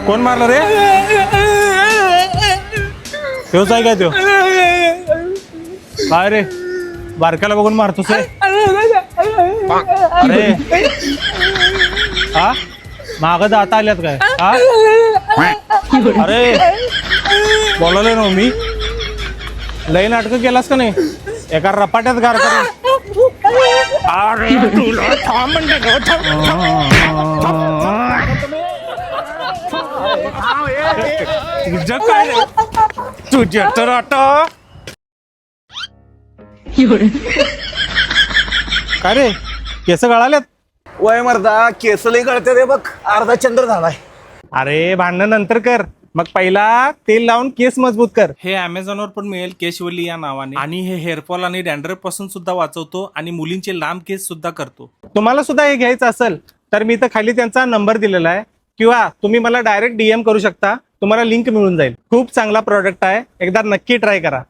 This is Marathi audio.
कोण मारलं रे? तोच आहे काय तो? काय रे बारक्याला बघून मारतोस रे? अरे हा माग दाता आल्यात काय? हा अरे बोलवलंय ना मी. लई नाटकं केलास का नाही? एका रपाट्यात गार कर. अरे तुला थांब म्हणजे तुझं काय रे? तुझ्या तर आता काय रे केस गळाल्यात? वय मर्दा केस लई गळते रे बघ, अर्धा चंद्र झालाय. अरे भांडण नंतर कर, मग पहिला तेल लावून केस मजबूत कर. हे अमेझॉनवर पण मिळेल केशवली या नावाने, आणि हे हेअरफॉल आणि डॅन्ड्रफ पासून सुद्धा वाचवतो आणि मुलींचे लांब केस सुद्धा करतो. तुम्हाला सुद्धा हे घ्यायचं असेल तर मी इथं खाली त्यांचा नंबर दिलेला आहे, किंवा तुम्ही मला डायरेक्ट DM करू शकता. तुम्हाला लिंक मिळून जाईल. खूप चांगला प्रोडक्ट आहे, एकदा नक्की ट्राय करा.